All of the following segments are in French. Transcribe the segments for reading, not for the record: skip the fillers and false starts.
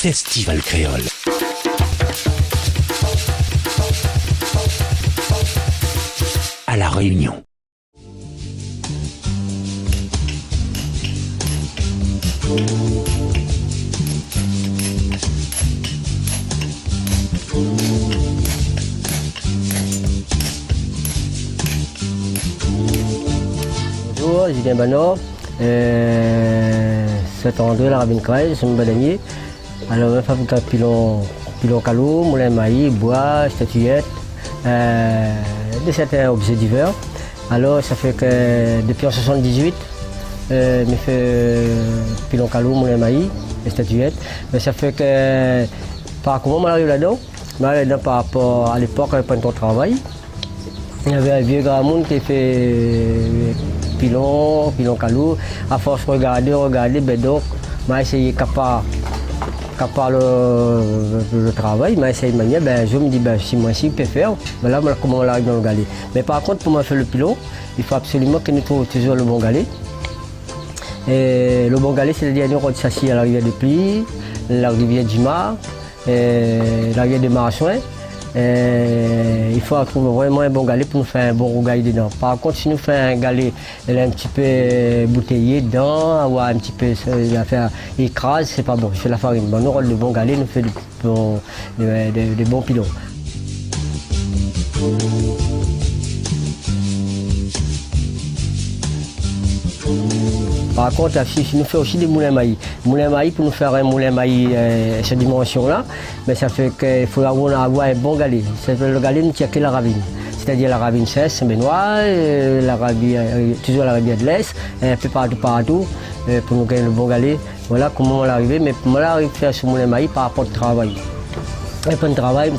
Festival créole. À La Réunion. Bonjour, Julien Banor. C'est André Larabine-Craille, je suis un bananier. Alors, je fabrique un pilon calou, moulin maïs, bois, statuettes, de certains objets divers. Alors, ça fait que depuis en 78, je fais pilon calou, moulin maïs, et statuettes. Mais ça fait que, par comment on arrive là-dedans? Par rapport à l'époque, avec pas travail. Il y avait un vieux grand monde qui fait pilon calou. À force de regarder, ben donc, j'ai essayé capable le travail, j'ai essayé de manière, ben, je me dis, ben, si moi aussi je peux faire, ben là, comment on arrive dans le galet. Mais par contre, pour moi faire le pilon, il faut absolument que nous trouvions toujours le bon galet. Et le bon galet, c'est-à-dire nous on s'assied à la rivière de Pli, la rivière d'Ima, la rivière de Marassoin. Il faut trouver vraiment un bon galet pour nous faire un bon rougail dedans. Par contre, si nous faisons un galet un petit peu bouteillé dedans, ou un petit peu écrase, c'est pas bon, c'est la farine. Bon, nous, le bon galet nous fait des bons pilons. Par contre, si nous faisons aussi des moulins maïs. Moulin maïs, pour nous faire un moulin maïs cette dimension-là, mais ça fait qu'il faut avoir un bon galet. Le galet ne tient que la ravine. C'est-à-dire la ravine 16, Saint-Benoît, toujours la rivière de l'Est, un peu partout, pour nous gagner le bon galet. Voilà comment on est arrivé. Mais moi, j'arrive à faire ce moulin maïs par rapport au travail. Un peu de travail,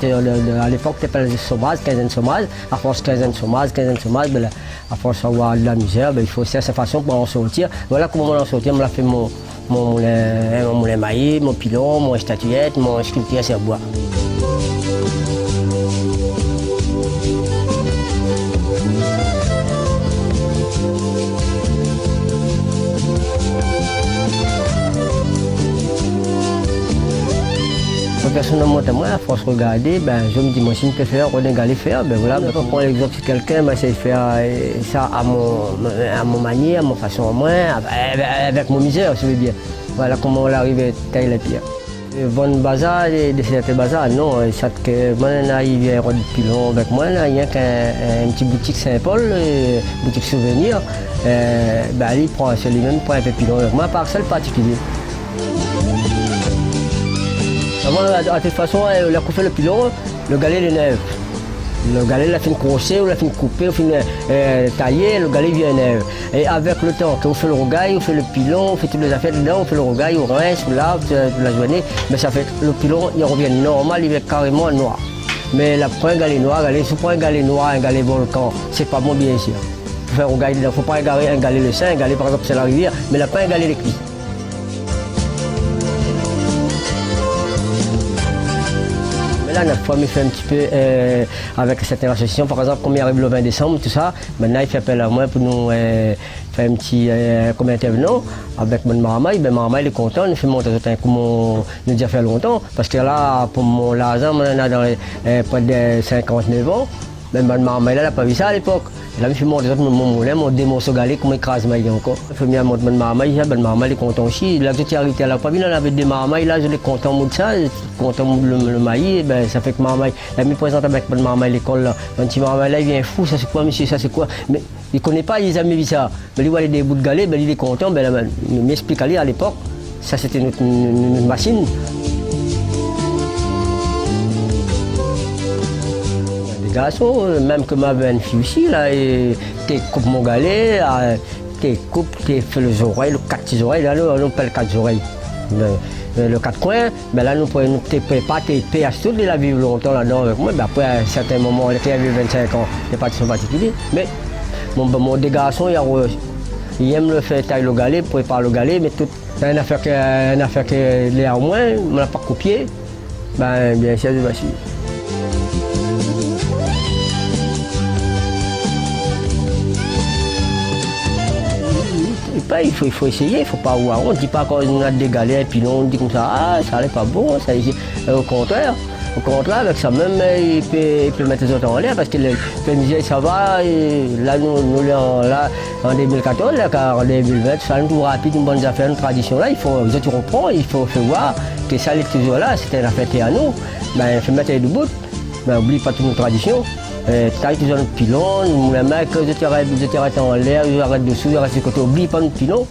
à l'époque, c'était pas les chômage, 15 chômage. À force 15 chômage, ben, à force d'avoir de la misère, ben, il faut faire sa façon pour en sortir. Voilà comment on en sortir. On a fait mon moulin maïs, mon pilon, mon statuette, mon sculpture sur bois. Personnellement, moi, à force de regarder, ben, je me dis, moi, si je peux faire, on a faire, ben voilà, je prends l'exemple de quelqu'un, ben, j'essaie de faire ça à mon manière, à mon façon à moi, avec mon misère, si vous voulez bien. Voilà comment on arrive à tailler la pierre. Bon bazar, de cette bazar, non, ça que moi, il vient de pilon avec moi, il y a qu'un petit boutique Saint-Paul, boutique souvenir, ben, il prend celui-même, prend un peu pilon avec moi, par seul particulier. De toute façon, là qu'on fait le pilon, le galet est neuf. Le galet, la fin crochet, la fin coupée, la fin taillée, le galet vient neuf. Et avec le temps, quand on fait le rougail, on fait le pilon, on fait toutes les affaires dedans, on fait le rougail, on rince, on lave toute la journée. Mais ça fait que le pilon, il revient normal, il est carrément noir. Mais là, pour un galet noir, si on prend un galet noir, un galet volcan, c'est pas bon bien sûr. Pour faire un rougail, il ne faut pas un galet le sein, un galet par exemple c'est la rivière, mais là, pas un galet de cuit. Là, on a formé fait un petit peu avec certaines associations, par exemple, comme il arrive le 20 décembre, tout ça, maintenant il fait appel à moi pour nous faire un petit comme intervenant avec mon Maramaï. Ben, Maramaï est content, il fait monter comme on nous a déjà fait longtemps, parce que là, pour mon l'argent, on a dans près de 59 ans, mais mon Maramaï n'a pas vu ça à l'époque. Là, je suis monté mon moulin, mon démon sur galet, comment il écrase maïs encore. Je fais bien monter mon marmaille, ben marmaille est content aussi. Là, j'étais arrêté à la famille, on avait des marmailles, là, je suis content de ça, content de le maïs, ben, ça fait que marmaille, là, je me présente avec mon marmaille à l'école, là. Un petit marmaille, là, il vient fou, ça c'est quoi, monsieur, ça c'est quoi? Mais il ne connaît pas, il n'a jamais vu ça. Mais il voit des bouts de galet, ben, il est content, ben, il m'explique à l'époque, ça c'était notre machine. Garçon, même que ma une fille aussi, là, tu coupes mon galet, tu coupes, tu fais les oreilles, les 4 oreilles, là, on appelle 4 oreilles. Le 4 coins, ben là, nous préparons tes péages toutes, il a vécu longtemps là-dedans avec moi, ben après, à un certain moment, il a vécu 25 ans, il n'est pas de son particulier. Mais mon des garçons, il aime le faire tailler le galet, préparer le galet, mais tout, c'est une affaire que les au moins, on n'a pas copié, ben bien sûr, je vais suivre. pas, il faut essayer, il ne faut pas voir. On ne dit pas qu'on a des galères, puis non, on dit comme ça, ah, ça n'est pas bon, ça ici. Au contraire, avec ça même, il peut mettre les autres en l'air parce que le musée, ça va. Et là, nous là, en 2014, là, car en 2020, ça nous trouve rapide, une bonne affaire, une tradition. Là, il faut, les autres reprendre, il faut voir que ça, est toujours là, c'était une affaire à nous. Ben, il faut mettre les deux bouts, ben, n'oublie pas toutes nos traditions. Taille toujours notre pilon, les mecs, ils arrêtent en l'air, ils arrêtent dessous, ils arrêtent de côté, n'oublie pas notre pilon.